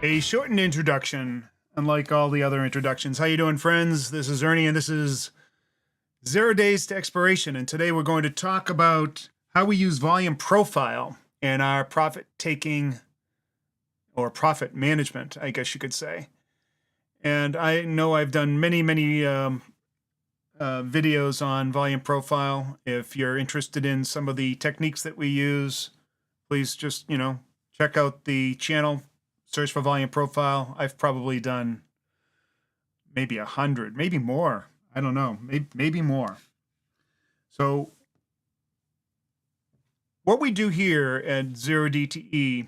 A shortened introduction, unlike all the other introductions. How you doing, friends? This is Ernie, and this is 0 Days to Expiration. And today we're going to talk about how we use volume profile in our profit taking or profit management, I guess you could say. And I know I've done many videos on volume profile. If you're interested in some of the techniques that we use, please just, check out the channel. Search for volume profile. I've probably done maybe 100, maybe more. I don't know, maybe more. So what we do here at 0DTE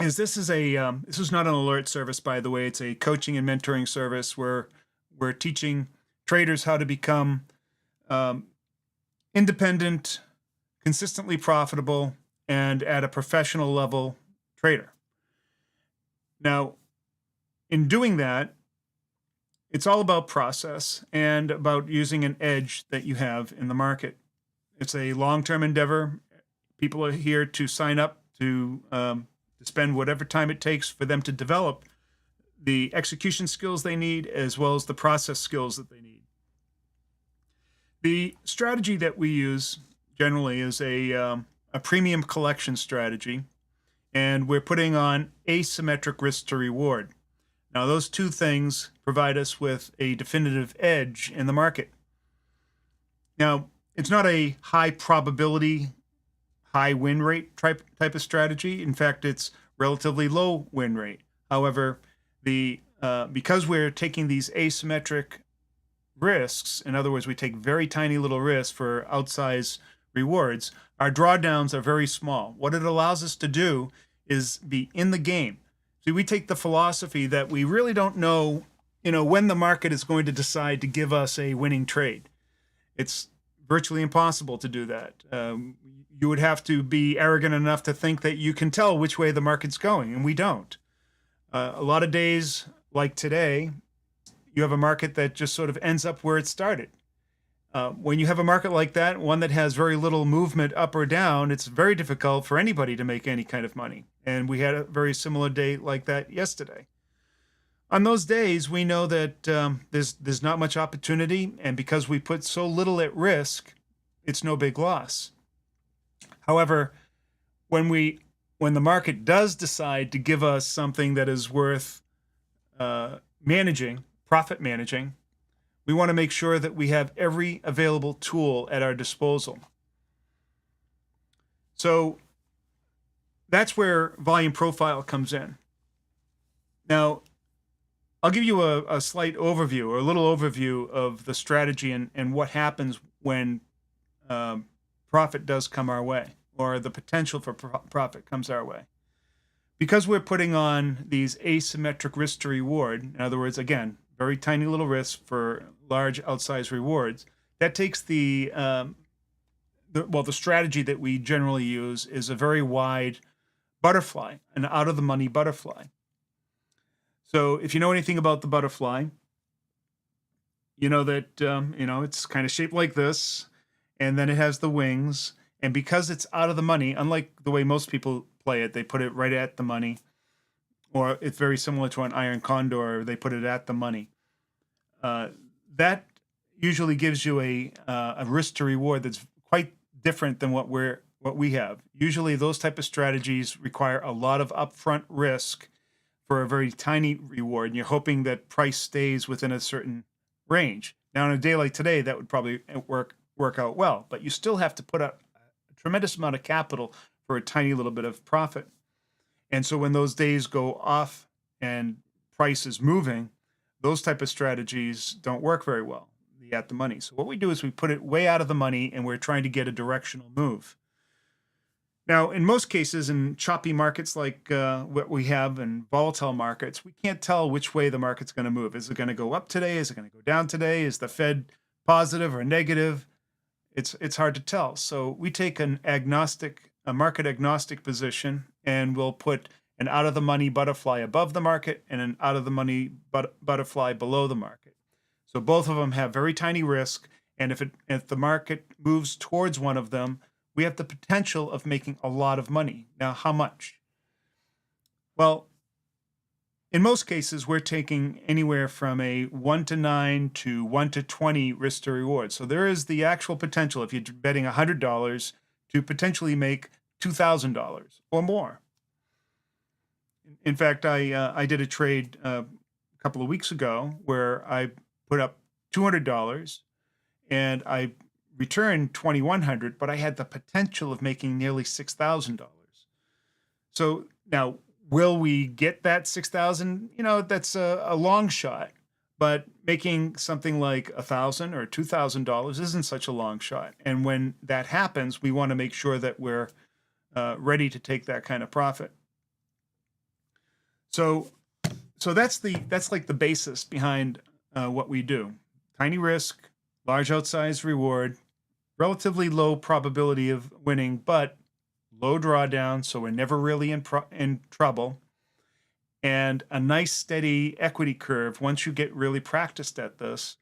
is this is not an alert service, by the way. It's a coaching and mentoring service where we're teaching traders how to become independent, consistently profitable, and at a professional level trader. Now, in doing that, it's all about process and about using an edge that you have in the market. It's a long-term endeavor. People are here to sign up to spend whatever time it takes for them to develop the execution skills they need, as well as the process skills that they need. The strategy that we use generally is a premium collection strategy, and we're putting on asymmetric risk to reward. Now, those two things provide us with a definitive edge in the market. Now, it's not a high probability, high win rate type of strategy. In fact, it's relatively low win rate. However, because we're taking these asymmetric risks, in other words, we take very tiny little risks for outsized rewards, our drawdowns are very small. What it allows us to do is be in the game. See, we take the philosophy that we really don't know, when the market is going to decide to give us a winning trade. It's virtually impossible to do that. You would have to be arrogant enough to think that you can tell which way the market's going, and we don't. A lot of days like today, you have a market that just sort of ends up where it started. When you have a market like that, one that has very little movement up or down, it's very difficult for anybody to make any kind of money. And we had a very similar day like that yesterday. On those days, we know that there's not much opportunity, and because we put so little at risk, it's no big loss. However, when the market does decide to give us something that is worth profit managing, we want to make sure that we have every available tool at our disposal. So that's where volume profile comes in. Now, I'll give you a slight overview, or a little overview of the strategy and what happens when profit does come our way, or the potential for profit comes our way. Because we're putting on these asymmetric risk to reward, in other words, again, very tiny little risks for large outsized rewards, that takes the strategy that we generally use is a very wide butterfly, an out-of-the-money butterfly. So if you know anything about the butterfly, you know that it's kind of shaped like this, and then it has the wings. And because it's out of the money, unlike the way most people play it, they put it right at the money, or it's very similar to an iron condor, they put it at the money. That usually gives you a risk to reward that's quite different than what we have. Usually those type of strategies require a lot of upfront risk for a very tiny reward, and you're hoping that price stays within a certain range. Now, on a day like today, that would probably work out well, but you still have to put up a tremendous amount of capital for a tiny little bit of profit. And so when those days go off and price is moving, those type of strategies don't work very well, the at the money. So what we do is we put it way out of the money, and we're trying to get a directional move. Now, in most cases, in choppy markets like what we have in volatile markets, we can't tell which way the market's going to move. Is it going to go up today? Is it going to go down today? Is the Fed positive or negative? It's hard to tell. So we take a market agnostic position, and we'll put an out-of-the-money butterfly above the market and an out-of-the-money butterfly below the market. So both of them have very tiny risk, and if the market moves towards one of them, we have the potential of making a lot of money. Now, how much? Well, in most cases, we're taking anywhere from a 1 to 9 to 1 to 20 risk to reward. So there is the actual potential, if you're betting $100, to potentially make $2,000 or more. In fact, I did a trade a couple of weeks ago where I put up $200 and I returned $2,100, but I had the potential of making nearly $6,000. So now, will we get that 6,000? That's a long shot, but making something like $1,000 or $2,000 isn't such a long shot. And when that happens, we want to make sure that we're ready to take that kind of profit. So that's like the basis behind what we do. Tiny risk, large outsized reward, relatively low probability of winning, but low drawdown, so we're never really in trouble, and a nice steady equity curve. Once you get really practiced at this,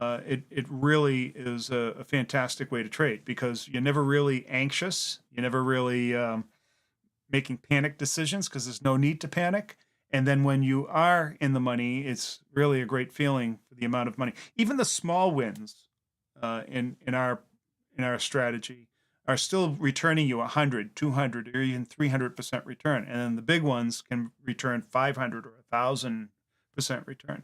it really is a fantastic way to trade, because you're never really anxious, you're never really making panic decisions, because there's no need to panic. And then when you are in the money, it's really a great feeling for the amount of money. Even the small wins in our strategy are still returning you 100, 200, or even 300% return. And then the big ones can return 500 or 1,000% return.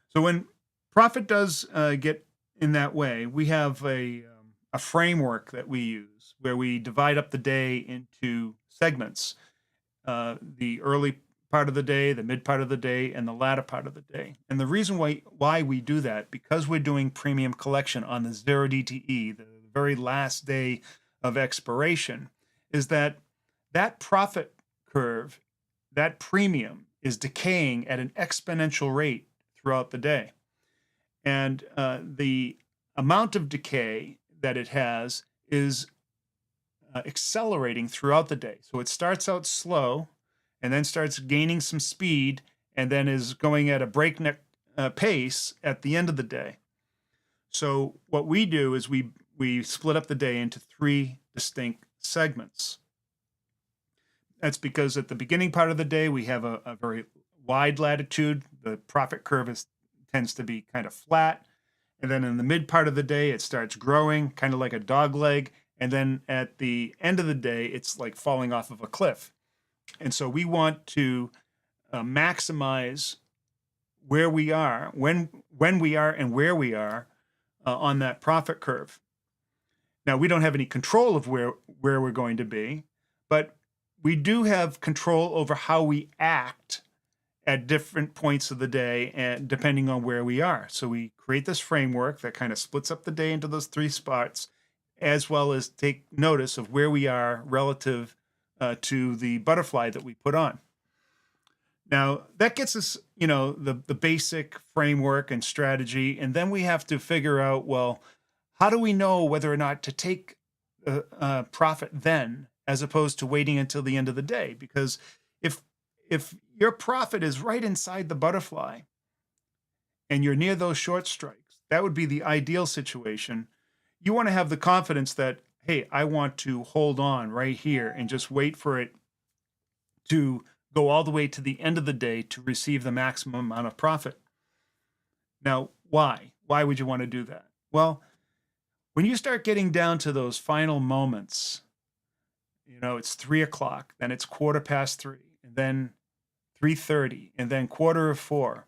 So when profit does get in that way, we have a framework that we use where we divide up the day into segments. The early part of the day, the mid part of the day, and the latter part of the day. And the reason why we do that, because we're doing premium collection on the 0 DTE, the very last day of expiration, is that profit curve, that premium, is decaying at an exponential rate throughout the day. And the amount of decay that it has is accelerating throughout the day. So it starts out slow, and then starts gaining some speed, and then is going at a breakneck pace at the end of the day. So what we do is we split up the day into 3 distinct segments. That's because at the beginning part of the day, we have a very wide latitude. The profit curve tends to be kind of flat. And then in the mid part of the day, it starts growing, kind of like a dog leg. And then at the end of the day, it's like falling off of a cliff. And so we want to maximize where we are, when we are, and where we are on that profit curve. Now, we don't have any control of where we're going to be, but we do have control over how we act at different points of the day, and depending on where we are. So we create this framework that kind of splits up the day into those 3 spots, as well as take notice of where we are relative to the butterfly that we put on. Now, that gets us, the basic framework and strategy, and then we have to figure out, well, how do we know whether or not to take profit then, as opposed to waiting until the end of the day? Because if your profit is right inside the butterfly and you're near those short strikes, that would be the ideal situation. You want to have the confidence that, hey, I want to hold on right here and just wait for it to go all the way to the end of the day to receive the maximum amount of profit. Now, why? Why would you want to do that? Well, when you start getting down to those final moments, it's 3 o'clock, then it's 3:15, and then 3:30, and then 4:15.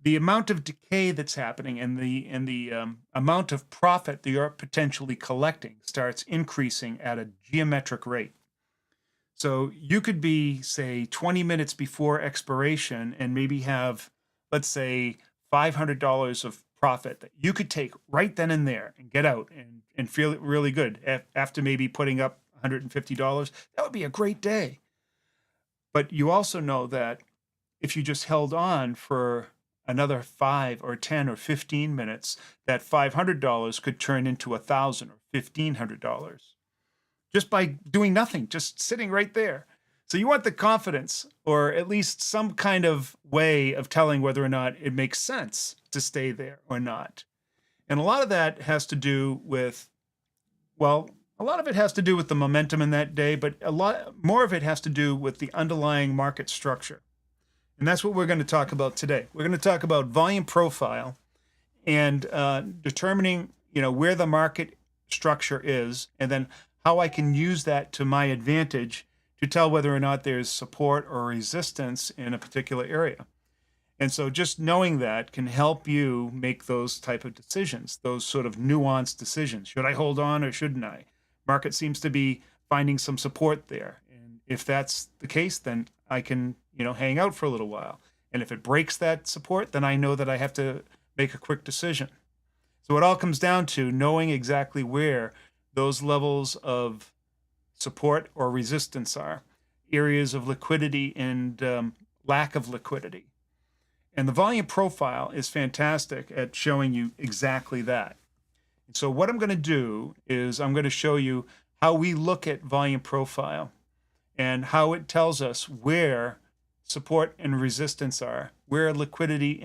The amount of decay that's happening and the amount of profit that you're potentially collecting starts increasing at a geometric rate. So you could be, say, 20 minutes before expiration and maybe have, let's say, $500 of profit that you could take right then and there and get out and feel really good after maybe putting up $150. That would be a great day. But you also know that if you just held on for another 5 or 10 or 15 minutes, that $500 could turn into $1,000 or $1,500 just by doing nothing, just sitting right there. So you want the confidence, or at least some kind of way of telling whether or not it makes sense to stay there or not. And a lot of that has to do with, a lot of it has to do with the momentum in that day, but a lot more of it has to do with the underlying market structure. And that's what we're going to talk about today. We're going to talk about volume profile and determining, where the market structure is, and then how I can use that to my advantage to tell whether or not there's support or resistance in a particular area. And so just knowing that can help you make those type of decisions, those sort of nuanced decisions. Should I hold on or shouldn't I? Market seems to be finding some support there. And if that's the case, then I can, hang out for a little while. And if it breaks that support, then I know that I have to make a quick decision. So it all comes down to knowing exactly where those levels of support or resistance are, areas of liquidity and lack of liquidity. And the volume profile is fantastic at showing you exactly that. And so what I'm going to do is I'm going to show you how we look at volume profile and how it tells us where support and resistance are, where liquidity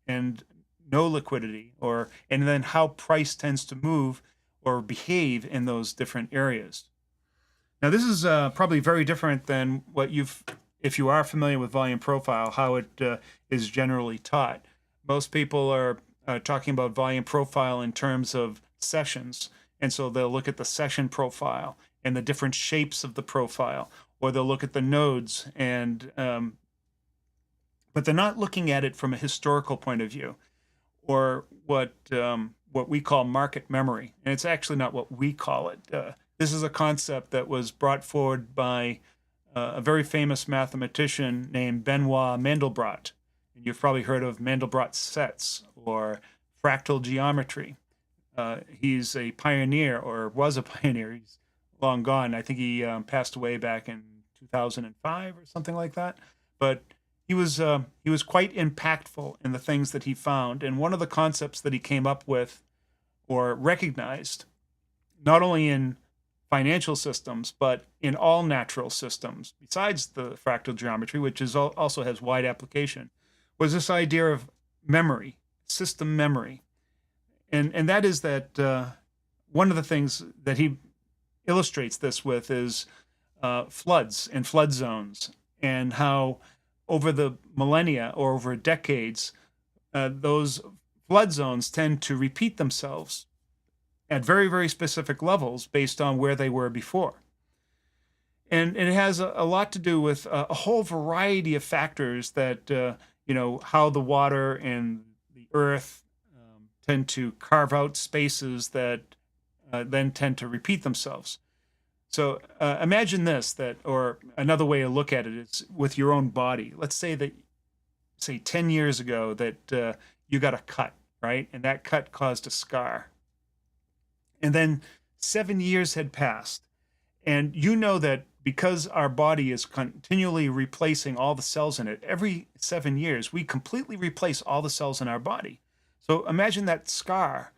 and no liquidity, and then how price tends to move or behave in those different areas. Now, this is probably very different than what if you are familiar with volume profile, how it is generally taught. Most people are talking about volume profile in terms of sessions. And so they'll look at the session profile and the different shapes of the profile, or they'll look at the nodes, but they're not looking at it from a historical point of view, or what we call market memory. And it's actually not what we call it. This is a concept that was brought forward by a very famous mathematician named Benoit Mandelbrot. And you've probably heard of Mandelbrot sets or fractal geometry. He's a pioneer, or was a pioneer. He's long gone. I think he passed away back in 2005 or something like that. But he was quite impactful in the things that he found. And one of the concepts that he came up with or recognized, not only in financial systems, but in all natural systems, besides the fractal geometry, which also has wide application, was this idea of memory, system memory. And that is that one of the things that he illustrates this with is floods and flood zones, and how over the millennia or over decades, those flood zones tend to repeat themselves at very, very specific levels based on where they were before. And it has a lot to do with a whole variety of factors that, how the water and the earth tend to carve out spaces that then tend to repeat themselves. So imagine this, or another way to look at it is with your own body. Let's say 10 years ago that you got a cut, right? And that cut caused a scar. And then 7 years had passed. And you know that because our body is continually replacing all the cells in it, every 7 years, we completely replace all the cells in our body. So imagine that scar.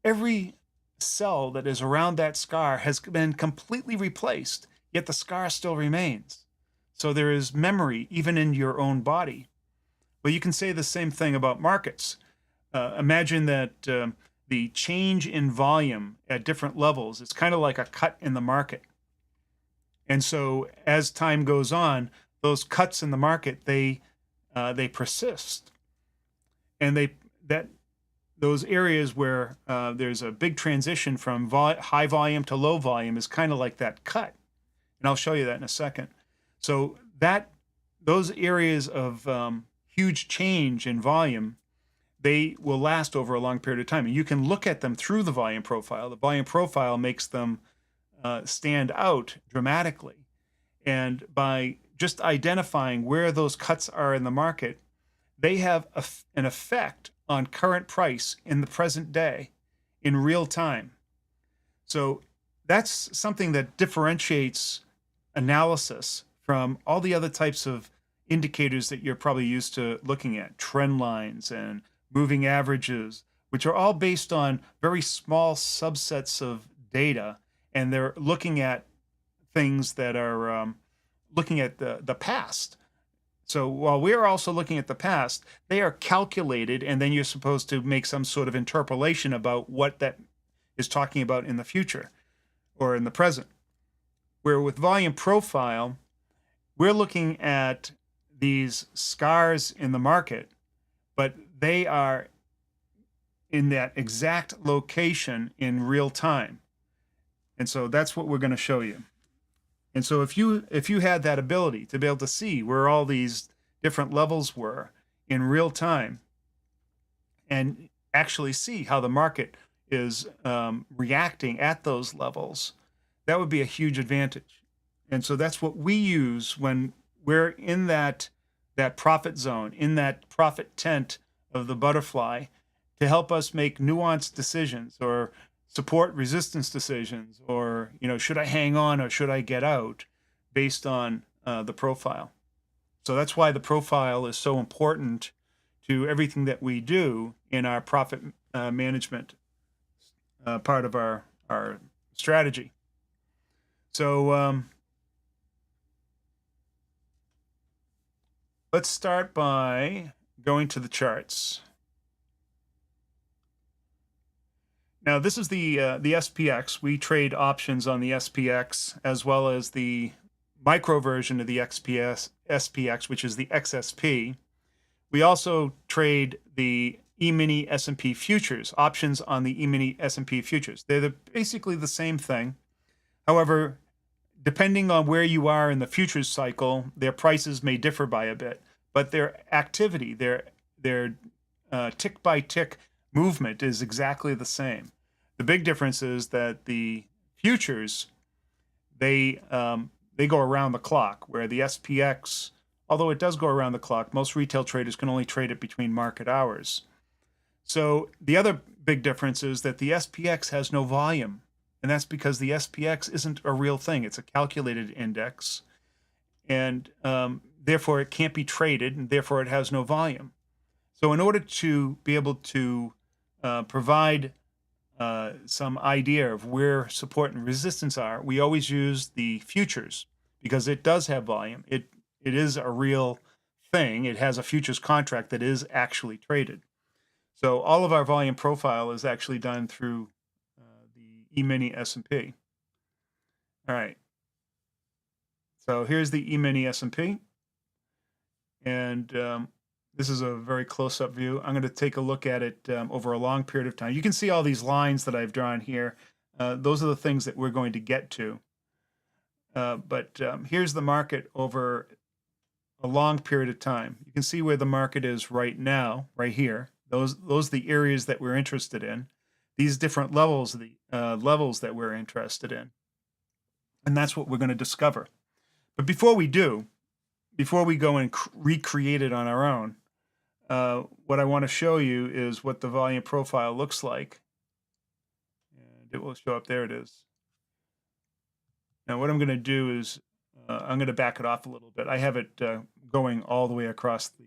Every cell that is around that scar has been completely replaced, yet the scar still remains. So there is memory even in your own body. Well, you can say the same thing about markets. Imagine that the change in volume at different levels is kind of like a cut in the market. And so as time goes on, those cuts in the market, they persist. And those areas where there's a big transition from high volume to low volume is kind of like that cut. And I'll show you that in a second. So those areas of huge change in volume, they will last over a long period of time. And you can look at them through the volume profile. The volume profile makes them stand out dramatically. And by just identifying where those cuts are in the market, they have an effect on current price in the present day in real time. So that's something that differentiates analysis from all the other types of indicators that you're probably used to looking at, trend lines and moving averages, which are all based on very small subsets of data. And they're looking at things that are looking at the past. So while we're also looking at the past, they are calculated, and then you're supposed to make some sort of interpolation about what that is talking about in the future or in the present. Where with volume profile, we're looking at these scars in the market, but they are in that exact location in real time. And so that's what we're going to show you. And so if you had that ability to be able to see where all these different levels were in real time and actually see how the market is reacting at those levels, that would be a huge advantage. And so that's what we use when we're in that profit zone, in that profit tent of the butterfly, to help us make nuanced decisions or support resistance decisions, or should I hang on or should I get out, based on the profile. So that's why the profile is so important to everything that we do in our profit management part of our strategy. So let's start by going to the charts. Now, this is the SPX. We trade options on the SPX, as well as the micro version of the SPX, which is the XSP. We also trade the E-mini S&P futures, options on the E-mini S&P futures. They're basically the same thing. However, depending on where you are in the futures cycle, their prices may differ by a bit, but their activity, their tick-by-tick movement is exactly the same. The big difference is that the futures, they go around the clock, where the SPX, although it does go around the clock, most retail traders can only trade it between market hours. So the other big difference is that the SPX has no volume, and that's because the SPX isn't a real thing. It's a calculated index, and therefore it can't be traded, and therefore it has no volume. So in order to be able to provide some idea of where support and resistance are, we always use the futures, because it does have volume. It is a real thing. It has a futures contract that is actually traded. So all of our volume profile is actually done through the E-mini S&P. All right. So here's the E-mini S&P, and this is a very close-up view. I'm going to take a look at it over a long period of time. You can see all these lines that I've drawn here. Those are the things that we're going to get to. But here's the market over a long period of time. You can see where the market is right now, right here. Those are the areas that we're interested in. These different levels, the levels that we're interested in. And that's what we're going to discover. But before we go and recreate it on our own, what I want to show you is what the volume profile looks like. And it will show up. There it is. Now what I'm going to do is I'm going to back it off a little bit. I have it going all the way across the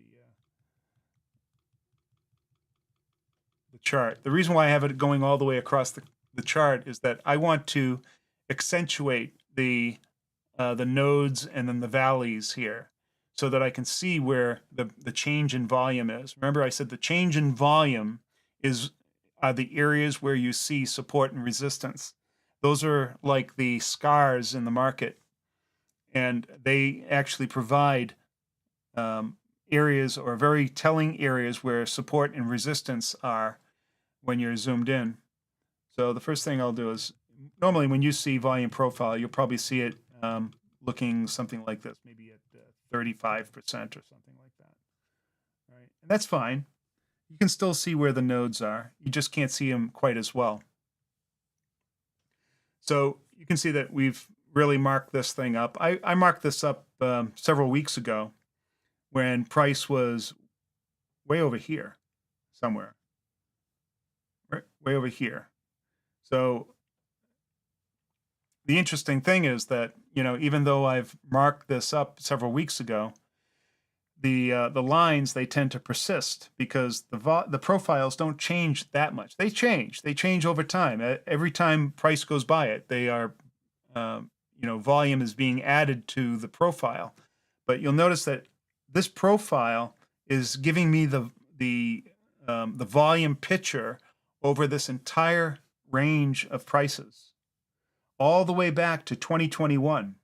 chart. The reason why I have it going all the way across the chart is that I want to accentuate the nodes and then the valleys here, so that I can see where the change in volume is. Remember, I said the change in volume are the areas where you see support and resistance. Those are like the scars in the market, and they actually provide areas, or very telling areas, where support and resistance are when you're zoomed in. So the first thing I'll do is, normally when you see volume profile, you'll probably see it looking something like this, maybe at 35% or something like that. All right, and that's fine. You can still see where the nodes are. You just can't see them quite as well. So you can see that we've really marked this thing up. I marked this up several weeks ago, when price was way over here somewhere, right? Way over here. So the interesting thing is that, even though I've marked this up several weeks ago, the lines, they tend to persist, because the profiles don't change that much. They change over time. Every time price goes by it, they are, volume is being added to the profile. But you'll notice that this profile is giving me the volume picture over this entire range of prices, all the way back to 2021.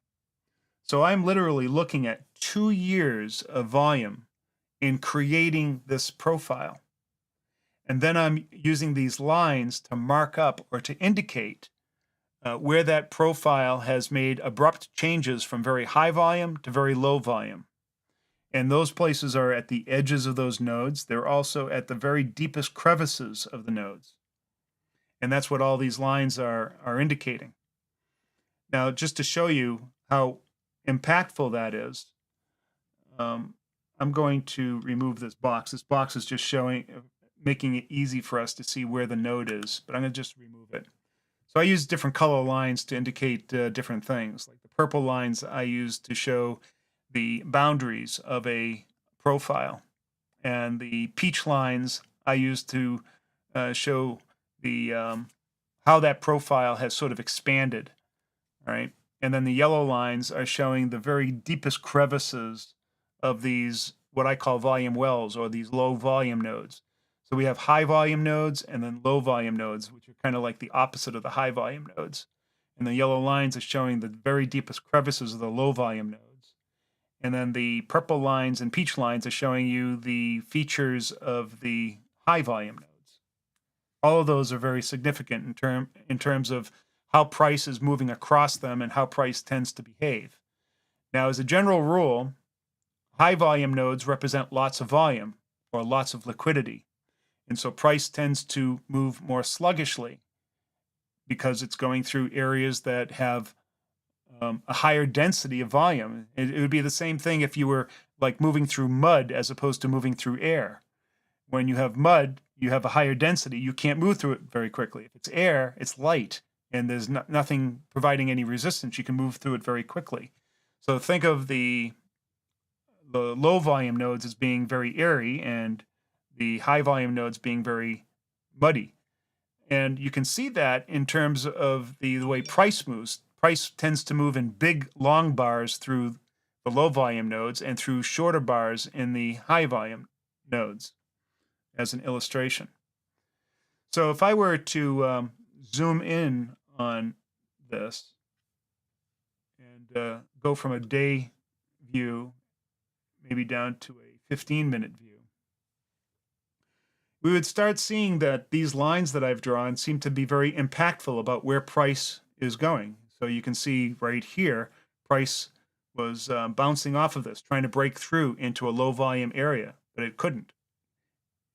So I'm literally looking at 2 years of volume in creating this profile. And then I'm using these lines to mark up or to indicate where that profile has made abrupt changes from very high volume to very low volume. And those places are at the edges of those nodes. They're also at the very deepest crevices of the nodes. And that's what all these lines are indicating. Now, just to show you how impactful that is, I'm going to remove this box. This box is just making it easy for us to see where the node is, but I'm going to just remove it. So I use different color lines to indicate different things. Like the purple lines I use to show the boundaries of a profile, and the peach lines I use to show the how that profile has sort of expanded, right? And then the yellow lines are showing the very deepest crevices of these, what I call volume wells, or these low volume nodes. So we have high volume nodes and then low volume nodes, which are kind of like the opposite of the high volume nodes. And the yellow lines are showing the very deepest crevices of the low volume nodes. And then the purple lines and peach lines are showing you the features of the high volume nodes. All of those are very significant in terms of how price is moving across them and how price tends to behave. Now, as a general rule, high volume nodes represent lots of volume or lots of liquidity. And so price tends to move more sluggishly because it's going through areas that have a higher density of volume. It would be the same thing if you were like moving through mud as opposed to moving through air. When you have mud, you have a higher density. You can't move through it very quickly. If it's air, it's light, and there's nothing providing any resistance. You can move through it very quickly. So think of the low volume nodes as being very airy, and the high volume nodes being very muddy. And you can see that in terms of the way price moves. Price tends to move in big, long bars through the low volume nodes and through shorter bars in the high volume nodes, as an illustration. So if I were to zoom in on this and go from a day view maybe down to a 15-minute view, we would start seeing that these lines that I've drawn seem to be very impactful about where price is going. So you can see right here, price was bouncing off of this, trying to break through into a low volume area, but it couldn't.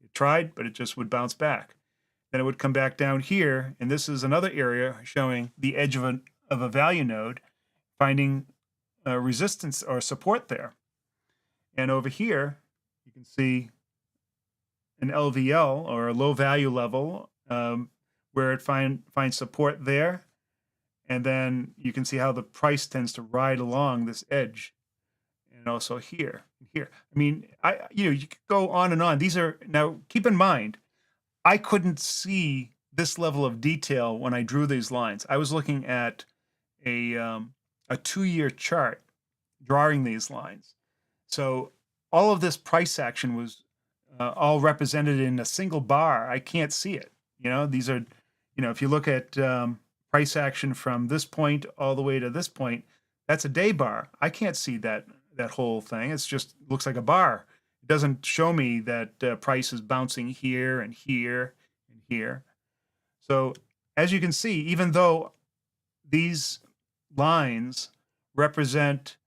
It tried, but it just would bounce back. Then it would come back down here, and this is another area showing the edge of a value node, finding resistance or support there. And over here, you can see an LVL, or a low value level, where it finds support there. And then you can see how the price tends to ride along this edge. And also here. I mean, you could go on and on. These are, now keep in mind, I couldn't see this level of detail when I drew these lines. I was looking at a 2-year chart drawing these lines. So all of this price action was all represented in a single bar. I can't see it. These are, if you look at price action from this point all the way to this point, that's a day bar. I can't see that whole thing. It's just looks like a bar. It doesn't show me that price is bouncing here and here and here. So as you can see, even though these lines represent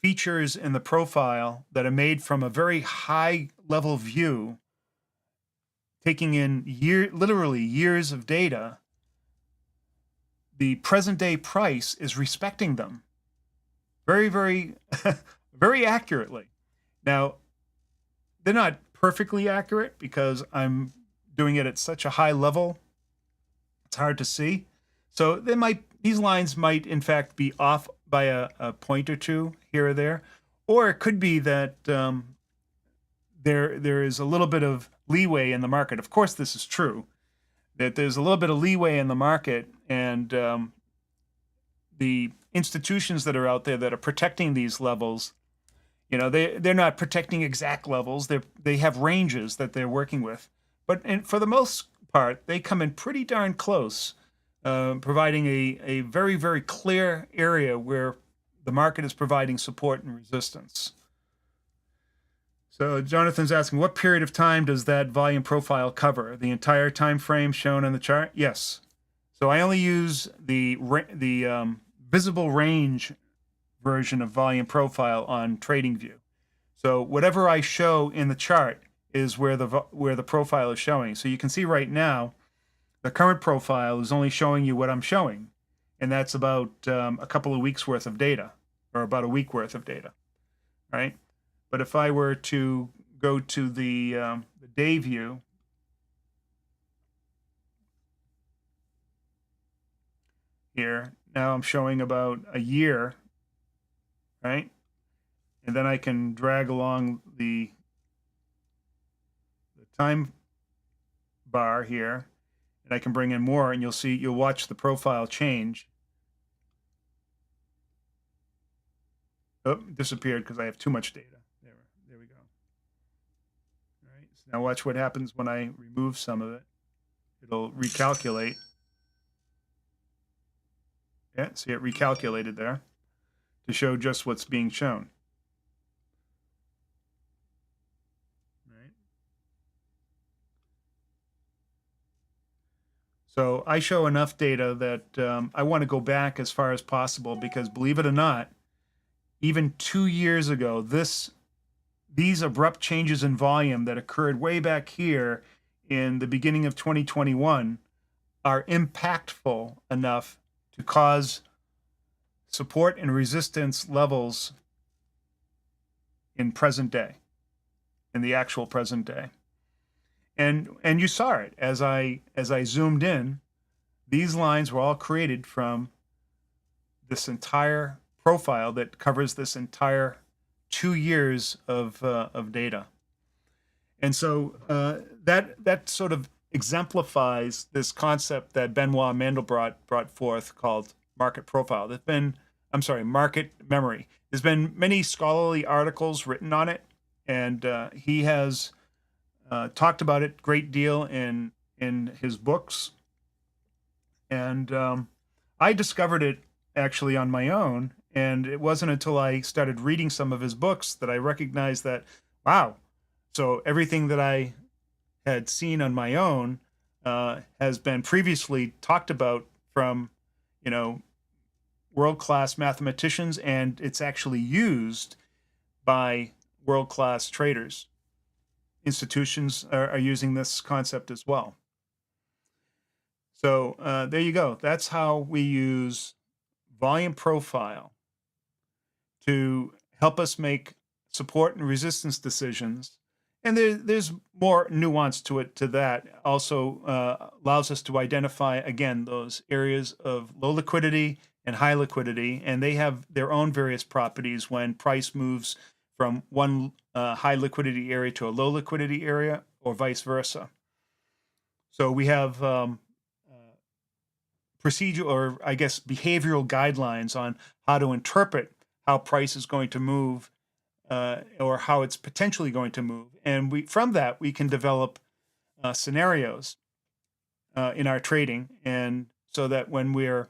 features in the profile that are made from a very high level view, taking in literally years of data, the present day price is respecting them very, very, very accurately. Now, they're not perfectly accurate because I'm doing it at such a high level. It's hard to see. So these lines might in fact be off by a point or two here or there, or it could be that there is a little bit of leeway in the market. Of course, this is true, that there's a little bit of leeway in the market, and the institutions that are out there that are protecting these levels, they're not protecting exact levels. They have ranges that they're working with, but for the most part, they come in pretty darn close, providing a very, very clear area where the market is providing support and resistance. So Jonathan's asking, what period of time does that volume profile cover? The entire time frame shown on the chart? Yes. So I only use the visible range version of volume profile on TradingView. So whatever I show in the chart is where the profile is showing. So you can see right now, the current profile is only showing you what I'm showing, and that's about a couple of weeks worth of data, or about a week worth of data, right? But if I were to go to the day view, here, now I'm showing about a year, right? And then I can drag along the time bar here, and I can bring in more, and you'll watch the profile change. Oh, disappeared because I have too much data. There we go. All right, so now watch what happens when I remove some of it. It'll recalculate. Yeah, see it recalculated there to show just what's being shown. Right. So I show enough data that I want to go back as far as possible, because believe it or not, even 2 years ago, these abrupt changes in volume that occurred way back here in the beginning of 2021 are impactful enough to cause support and resistance levels in present day, in the actual present day. And you saw it as I zoomed in. These lines were all created from this entire profile that covers this entire 2 years of data. And so that sort of exemplifies this concept that Benoit Mandelbrot brought forth called market profile. Market memory. There's been many scholarly articles written on it, and he has talked about it a great deal in his books. And I discovered it actually on my own, and it wasn't until I started reading some of his books that I recognized that, wow, so everything that I had seen on my own has been previously talked about from, world-class mathematicians, and it's actually used by world-class traders. Institutions are using this concept as well. So there you go. That's how we use volume profile to help us make support and resistance decisions. And there's more nuance to that. Also allows us to identify, again, those areas of low liquidity and high liquidity, and they have their own various properties when price moves from one high liquidity area to a low liquidity area, or vice versa. So we have procedure, or I guess behavioral guidelines on how to interpret how price is going to move, or how it's potentially going to move. And from that, we can develop scenarios in our trading. And so that when we're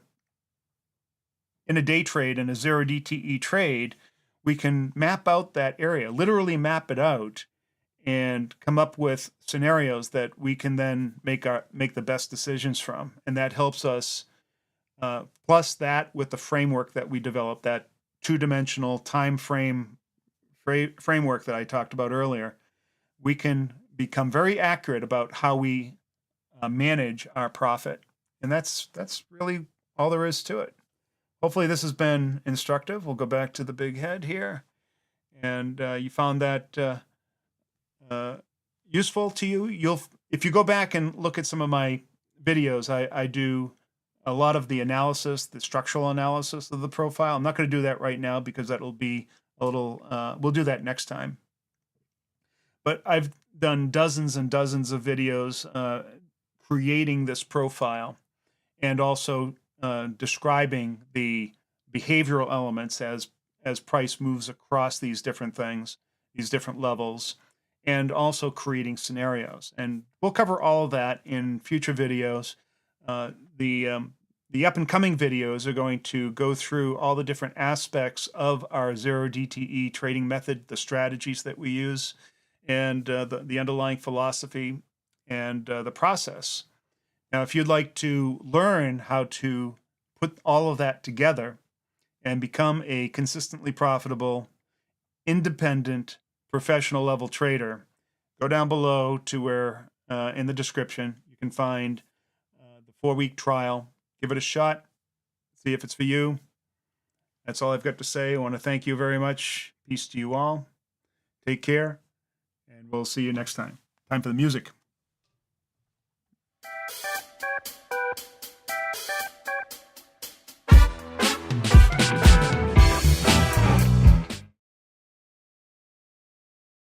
in a day trade, in a 0 DTE trade, we can map out that area, literally map it out, and come up with scenarios that we can then make the best decisions from. And that helps us, plus that with the framework that we developed, that two-dimensional time framework that I talked about earlier, we can become very accurate about how we manage our profit. And that's really all there is to it. Hopefully this has been instructive. We'll go back to the big head here. And you found that useful to you. If you go back and look at some of my videos, I do a lot of the analysis, the structural analysis of the profile. I'm not going to do that right now because that'll be a little, we'll do that next time. But I've done dozens and dozens of videos creating this profile, and also describing the behavioral elements as price moves across these different things, these different levels, and also creating scenarios. And we'll cover all of that in future videos. The the up and coming videos are going to go through all the different aspects of our zero DTE trading method, the strategies that we use, and the underlying philosophy and the process. Now, if you'd like to learn how to put all of that together and become a consistently profitable, independent, professional level trader, go down below to where in the description you can find the 4-week trial. Give it a shot, see if it's for you. That's all I've got to say. I want to thank you very much. Peace to you all. Take care, and we'll see you next time. Time for the music.